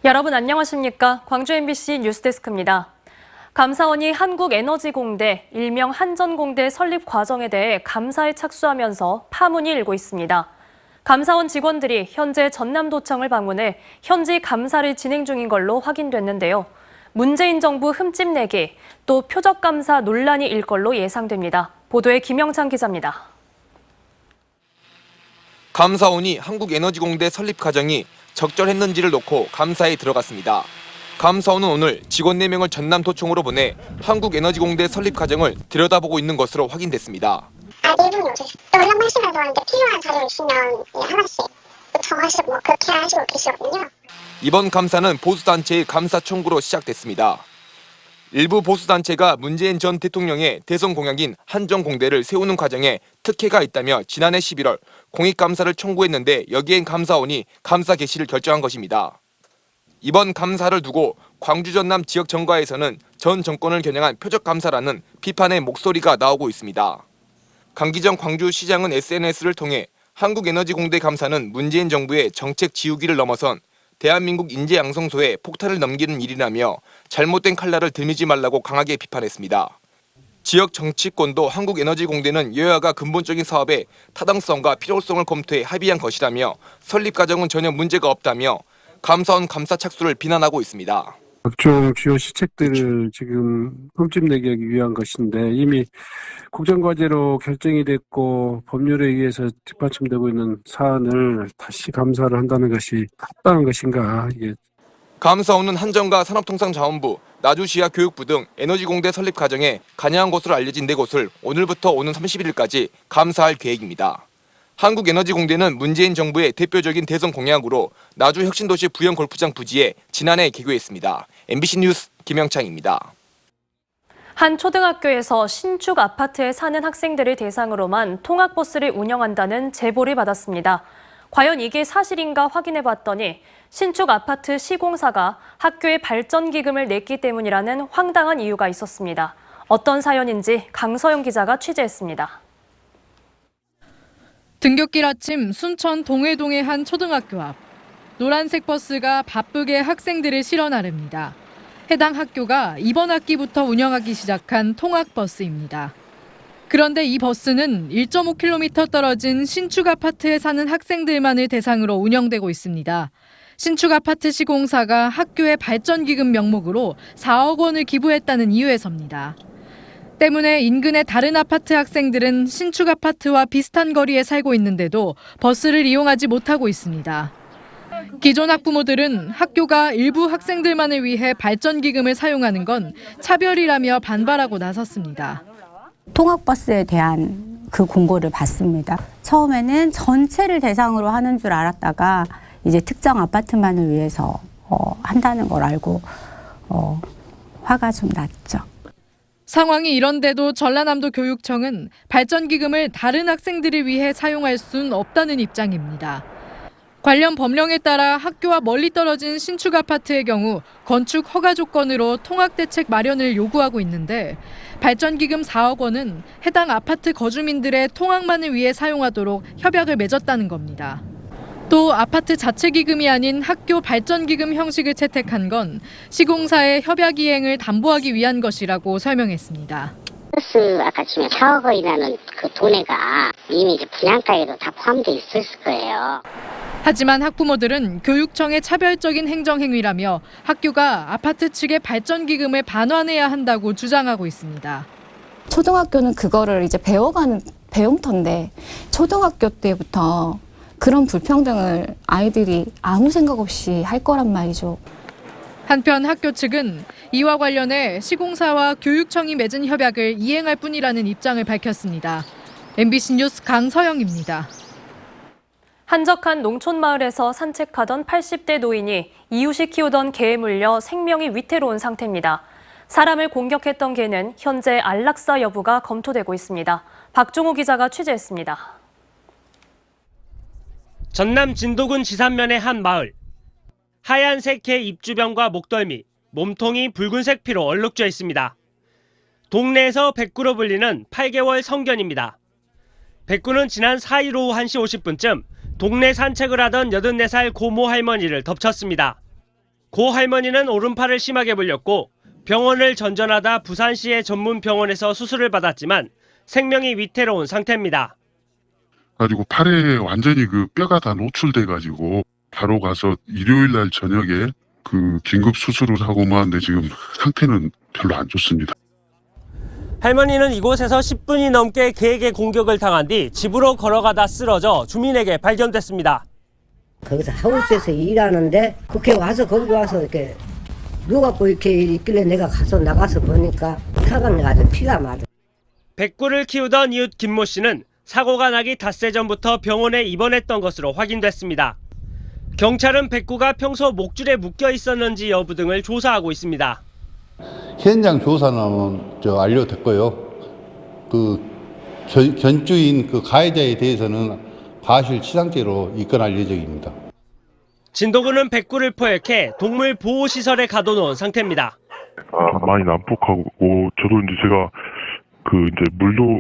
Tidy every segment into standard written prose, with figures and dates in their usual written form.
여러분 안녕하십니까? 광주 MBC 뉴스데스크입니다. 감사원이 한국에너지공대, 일명 한전공대 설립 과정에 대해 감사에 착수하면서 파문이 일고 있습니다. 감사원 직원들이 현재 전남도청을 방문해 현지 감사를 진행 중인 걸로 확인됐는데요. 문재인 정부 흠집 내기, 또 표적 감사 논란이 일 걸로 예상됩니다. 보도에 김영찬 기자입니다. 감사원이 한국에너지공대 설립 과정이 적절했는지를 놓고 감사에 들어갔습니다. 감사원은 오늘 직원 4명을 전남도청으로 보내 한국에너지공대 설립 과정을 들여다보고 있는 것으로 확인됐습니다. 대부분 오셨어요. 또 연말시간도 하는데 필요한 자료 있으면 하나씩 요청하시고 그렇게 하시고 계시거든요. 이번 감사는 보수단체의 감사 청구로 시작됐습니다. 일부 보수단체가 문재인 전 대통령의 대선 공약인 한전공대를 세우는 과정에 특혜가 있다며 지난해 11월 공익감사를 청구했는데 여기엔 감사원이 감사 개시를 결정한 것입니다. 이번 감사를 두고 광주 전남 지역 정가에서는 전 정권을 겨냥한 표적감사라는 비판의 목소리가 나오고 있습니다. 강기정 광주시장은 SNS를 통해 한국에너지공대 감사는 문재인 정부의 정책 지우기를 넘어선 대한민국 인재 양성소에 폭탄을 넘기는 일이라며 잘못된 칼날을 들이지 말라고 강하게 비판했습니다. 지역 정치권도 한국에너지공대는 여야가 근본적인 사업의 타당성과 필요성을 검토해 합의한 것이라며 설립 과정은 전혀 문제가 없다며 감사원 감사 착수를 비난하고 있습니다. 각종 주요 시책들을 지금 흠집내기 위한 것인데 이미 국정과제로 결정이 됐고 법률에 의해서 뒷받침되고 있는 사안을 다시 감사를 한다는 것이 합당한 것인가. 이게 감사원은 한전과 산업통상자원부, 나주시와 교육부 등 에너지공대 설립 과정에 관여한 것으로 알려진 4곳을 오늘부터 오는 31일까지 감사할 계획입니다. 한국에너지공대는 문재인 정부의 대표적인 대선 공약으로 나주 혁신도시 부영 골프장 부지에 지난해 개교했습니다. MBC 뉴스 김영창입니다. 한 초등학교에서 신축 아파트에 사는 학생들을 대상으로만 통학버스를 운영한다는 제보를 받았습니다. 과연 이게 사실인가 확인해봤더니 신축 아파트 시공사가 학교에 발전기금을 냈기 때문이라는 황당한 이유가 있었습니다. 어떤 사연인지 강서영 기자가 취재했습니다. 등굣길 아침 순천 동해동의 한 초등학교 앞. 노란색 버스가 바쁘게 학생들을 실어 나릅니다. 해당 학교가 이번 학기부터 운영하기 시작한 통학버스입니다. 그런데 이 버스는 1.5km 떨어진 신축 아파트에 사는 학생들만을 대상으로 운영되고 있습니다. 신축 아파트 시공사가 학교의 발전기금 명목으로 4억 원을 기부했다는 이유에서입니다. 때문에 인근의 다른 아파트 학생들은 신축 아파트와 비슷한 거리에 살고 있는데도 버스를 이용하지 못하고 있습니다. 기존 학부모들은 학교가 일부 학생들만을 위해 발전기금을 사용하는 건 차별이라며 반발하고 나섰습니다. 통학버스에 대한 그 공고를 받습니다. 처음에는 전체를 대상으로 하는 줄 알았다가 이제 특정 아파트만을 위해서 한다는 걸 알고 화가 좀 났죠. 상황이 이런데도 전라남도 교육청은 발전기금을 다른 학생들을 위해 사용할 수는 없다는 입장입니다. 관련 법령에 따라 학교와 멀리 떨어진 신축 아파트의 경우 건축 허가 조건으로 통학대책 마련을 요구하고 있는데 발전기금 4억 원은 해당 아파트 거주민들의 통학만을 위해 사용하도록 협약을 맺었다는 겁니다. 또 아파트 자체 기금이 아닌 학교 발전기금 형식을 채택한 건 시공사의 협약 이행을 담보하기 위한 것이라고 설명했습니다. 버스 아까 치면 4억 원이라는 그 돈에가 이미 이제 분양가에도 다 포함돼 있을 거예요. 하지만 학부모들은 교육청의 차별적인 행정행위라며 학교가 아파트 측의 발전기금을 반환해야 한다고 주장하고 있습니다. 초등학교는 그거를 이제 배워가는 배움터인데 초등학교 때부터 그런 불평등을 아이들이 아무 생각 없이 할 거란 말이죠. 한편 학교 측은 이와 관련해 시공사와 교육청이 맺은 협약을 이행할 뿐이라는 입장을 밝혔습니다. MBC 뉴스 강서영입니다. 한적한 농촌마을에서 산책하던 80대 노인이 이웃이 키우던 개에 물려 생명이 위태로운 상태입니다. 사람을 공격했던 개는 현재 안락사 여부가 검토되고 있습니다. 박종우 기자가 취재했습니다. 전남 진도군 지산면의 한 마을. 하얀색 개 입주변과 목덜미, 몸통이 붉은색 피로 얼룩져 있습니다. 동네에서 백구로 불리는 8개월 성견입니다. 백구는 지난 4일 오후 1시 50분쯤 동네 산책을 하던 84살 고모 할머니를 덮쳤습니다. 고 할머니는 오른팔을 심하게 불렸고 병원을 전전하다 부산시의 전문 병원에서 수술을 받았지만 생명이 위태로운 상태입니다. 가지고 팔에 완전히 그 뼈가 다 노출돼가지고 바로 가서 일요일 날 저녁에 그 긴급 수술을 하고 마는데 지금 상태는 별로 안 좋습니다. 할머니는 이곳에서 10분이 넘게 개에게 공격을 당한 뒤 집으로 걸어가다 쓰러져 주민에게 발견됐습니다. 거기서 하우스에서 일하는데 그렇게 와서 거기 와서 이렇게 누워갖고 이렇게 있길래 내가 가서 나가서 보니까 사방에 아주 피가 많아. 백구를 키우던 이웃 김모 씨는 사고가 나기 닷새 전부터 병원에 입원했던 것으로 확인됐습니다. 경찰은 백구가 평소 목줄에 묶여 있었는지 여부 등을 조사하고 있습니다. 현장 조사는 알려됐고요. 그 견주인 그 가해자에 대해서는 과실치상죄로 입건할 예정입니다. 진도군은 백구를 포획해 동물 보호시설에 가둬놓은 상태입니다. 많이 난폭하고 저도 이제 제가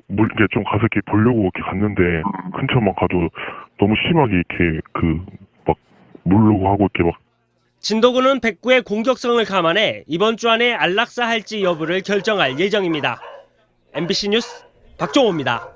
물 이제 좀 가서 이렇게 보려고 이렇게 갔는데 근처만 가도 너무 심하게 이렇게 막 물르고 하고 이렇게 막. 진도군은 백구의 공격성을 감안해 이번 주 안에 안락사할지 여부를 결정할 예정입니다. MBC 뉴스 박종호입니다.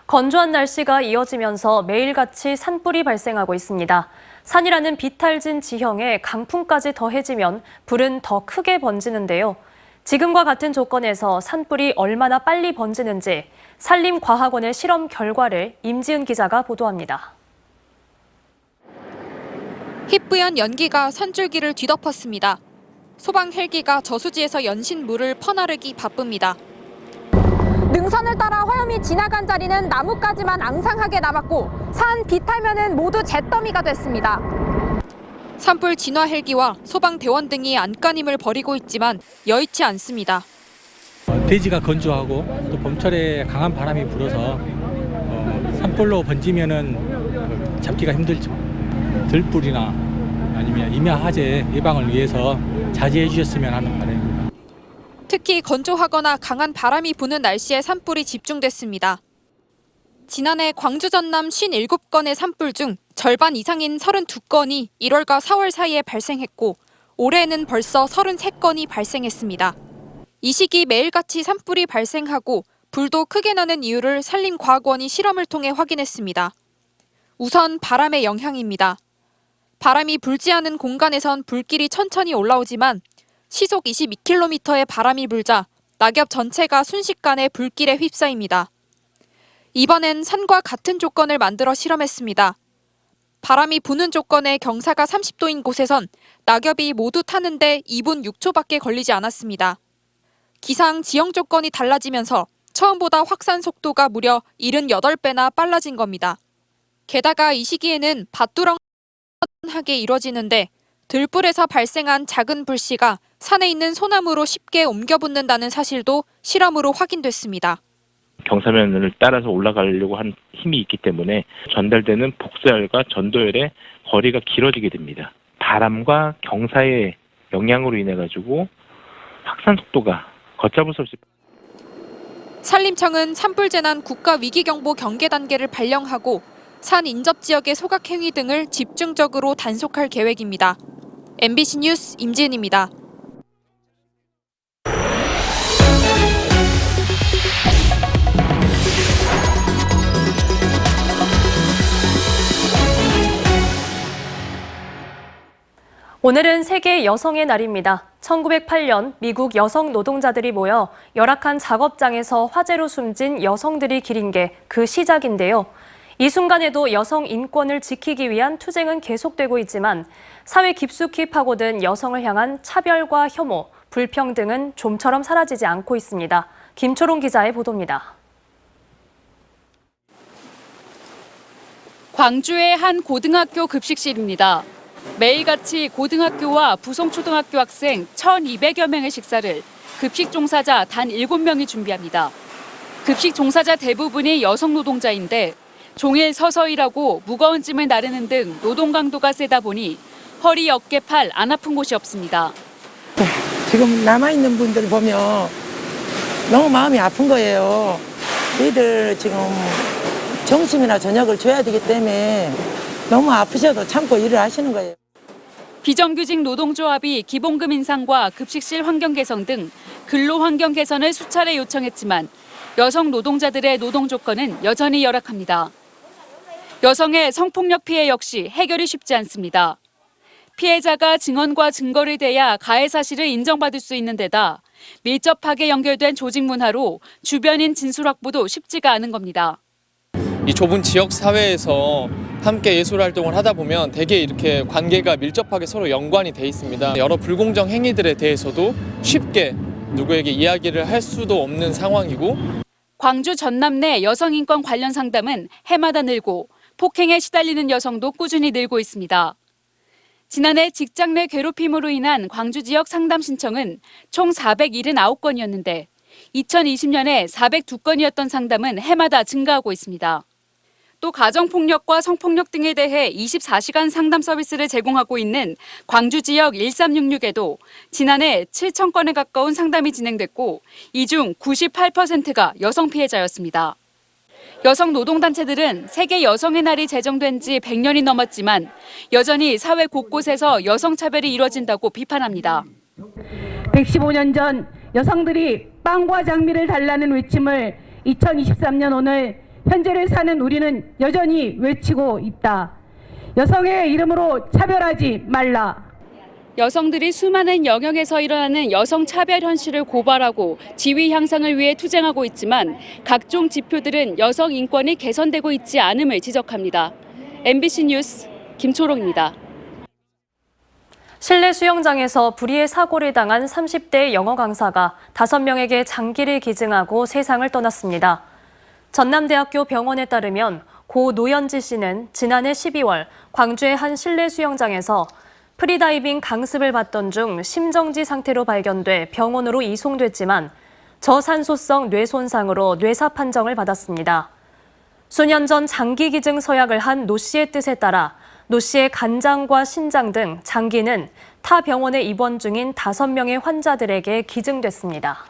건조한 날씨가 이어지면서 매일같이 산불이 발생하고 있습니다. 산이라는 비탈진 지형에 강풍까지 더해지면 불은 더 크게 번지는데요. 지금과 같은 조건에서 산불이 얼마나 빨리 번지는지 산림과학원의 실험 결과를 임지은 기자가 보도합니다. 희뿌연 연기가 산줄기를 뒤덮었습니다. 소방 헬기가 저수지에서 연신 물을 퍼나르기 바쁩니다. 능선을 따라 화염이 지나간 자리는 나뭇가지만 앙상하게 남았고 산 비탈면은 모두 잿더미가 됐습니다. 산불 진화 헬기와 소방대원 등이 안간힘을 벌이고 있지만 여의치 않습니다. 대지가 건조하고 또 봄철에 강한 바람이 불어서 산불로 번지면은 잡기가 힘들죠. 들불이나 아니면 임야화재 예방을 위해서 자제해 주셨으면 하는 바람입니다. 특히 건조하거나 강한 바람이 부는 날씨에 산불이 집중됐습니다. 지난해 광주 전남 57건의 산불 중 절반 이상인 32건이 1월과 4월 사이에 발생했고 올해에는 벌써 33건이 발생했습니다. 이 시기 매일같이 산불이 발생하고 불도 크게 나는 이유를 산림과학원이 실험을 통해 확인했습니다. 우선 바람의 영향입니다. 바람이 불지 않은 공간에선 불길이 천천히 올라오지만 시속 22km의 바람이 불자 낙엽 전체가 순식간에 불길에 휩싸입니다. 이번엔 산과 같은 조건을 만들어 실험했습니다. 바람이 부는 조건의 경사가 30도인 곳에선 낙엽이 모두 타는데 2분 6초밖에 걸리지 않았습니다. 기상 지형 조건이 달라지면서 처음보다 확산 속도가 무려 78배나 빨라진 겁니다. 게다가 이 시기에는 밭두렁하게 이뤄지는데 들불에서 발생한 작은 불씨가 산에 있는 소나무로 쉽게 옮겨 붙는다는 사실도 실험으로 확인됐습니다. 경사면을 따라서 올라가려고 한 힘이 있기 때문에 전달되는 복사열과 전도열의 거리가 길어지게 됩니다. 바람과 경사의 영향으로 인해 가지고 확산 속도가 걷잡을 수 없이. 산림청은 산불재난 국가위기경보 경계 단계를 발령하고 산 인접 지역의 소각 행위 등을 집중적으로 단속할 계획입니다. MBC 뉴스 임지은입니다. 오늘은 세계 여성의 날입니다. 1908년 미국 여성 노동자들이 모여 열악한 작업장에서 화재로 숨진 여성들이 기린 게 그 시작인데요. 이 순간에도 여성 인권을 지키기 위한 투쟁은 계속되고 있지만 사회 깊숙이 파고든 여성을 향한 차별과 혐오, 불평등은 좀처럼 사라지지 않고 있습니다. 김초롱 기자의 보도입니다. 광주의 한 고등학교 급식실입니다. 매일같이 고등학교와 부송초등학교 학생 1,200여 명의 식사를 급식 종사자 단 7명이 준비합니다. 급식 종사자 대부분이 여성 노동자인데 종일 서서 일하고 무거운 짐을 나르는 등 노동 강도가 세다 보니 허리, 어깨, 팔 안 아픈 곳이 없습니다. 지금 남아있는 분들 보면 너무 마음이 아픈 거예요. 얘들 지금 점심이나 저녁을 줘야 되기 때문에 너무 아프셔도 참고 일을 하시는 거예요. 비정규직 노동조합이 기본금 인상과 급식실 환경 개선 등 근로 환경 개선을 수차례 요청했지만 여성 노동자들의 노동 조건은 여전히 열악합니다. 여성의 성폭력 피해 역시 해결이 쉽지 않습니다. 피해자가 증언과 증거를 대야 가해 사실을 인정받을 수 있는 데다 밀접하게 연결된 조직 문화로 주변인 진술 확보도 쉽지가 않은 겁니다. 이 좁은 지역 사회에서 함께 예술 활동을 하다 보면 대개 이렇게 관계가 밀접하게 서로 연관이 돼 있습니다. 여러 불공정 행위들에 대해서도 쉽게 누구에게 이야기를 할 수도 없는 상황이고, 광주 전남 내 여성인권 관련 상담은 해마다 늘고 폭행에 시달리는 여성도 꾸준히 늘고 있습니다. 지난해 직장 내 괴롭힘으로 인한 광주 지역 상담 신청은 총 479건이었는데 2020년에 402건이었던 상담은 해마다 증가하고 있습니다. 또 가정폭력과 성폭력 등에 대해 24시간 상담 서비스를 제공하고 있는 광주 지역 1366에도 지난해 7,000건에 가까운 상담이 진행됐고 이 중 98%가 여성 피해자였습니다. 여성 노동단체들은 세계 여성의 날이 제정된 지 100년이 넘었지만 여전히 사회 곳곳에서 여성차별이 이뤄진다고 비판합니다. 115년 전 여성들이 빵과 장미를 달라는 외침을 2023년 오늘 현재를 사는 우리는 여전히 외치고 있다. 여성의 이름으로 차별하지 말라. 여성들이 수많은 영역에서 일어나는 여성 차별 현실을 고발하고 지위 향상을 위해 투쟁하고 있지만 각종 지표들은 여성 인권이 개선되고 있지 않음을 지적합니다. MBC 뉴스 김초롱입니다. 실내 수영장에서 불의의 사고를 당한 30대 영어 강사가 5명에게 장기를 기증하고 세상을 떠났습니다. 전남대학교 병원에 따르면 고 노현지 씨는 지난해 12월 광주의 한 실내 수영장에서 프리다이빙 강습을 받던 중 심정지 상태로 발견돼 병원으로 이송됐지만 저산소성 뇌손상으로 뇌사 판정을 받았습니다. 수년 전 장기 기증 서약을 한 노 씨의 뜻에 따라 노 씨의 간장과 신장 등 장기는 타 병원에 입원 중인 5명의 환자들에게 기증됐습니다.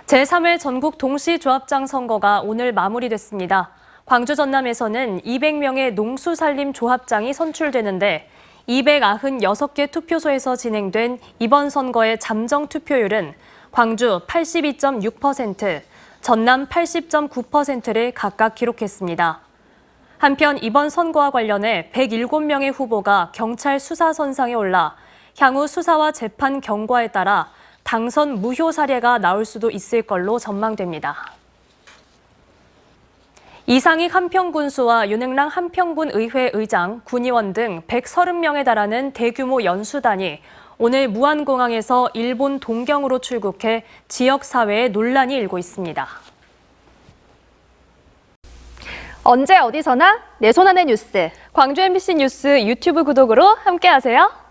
제3회 전국 동시조합장 선거가 오늘 마무리됐습니다. 광주 전남에서는 200명의 농수살림 조합장이 선출되는데 296개 투표소에서 진행된 이번 선거의 잠정 투표율은 광주 82.6%, 전남 80.9%를 각각 기록했습니다. 한편 이번 선거와 관련해 107명의 후보가 경찰 수사선상에 올라 향후 수사와 재판 경과에 따라 당선 무효 사례가 나올 수도 있을 걸로 전망됩니다. 이상익 한평군수와 윤흥랑 한평군 의회 의장, 군의원 등 130명에 달하는 대규모 연수단이 오늘 무안공항에서 일본 동경으로 출국해 지역사회에 논란이 일고 있습니다. 언제 어디서나 내 손 안의 뉴스. 광주 MBC 뉴스 유튜브 구독으로 함께하세요.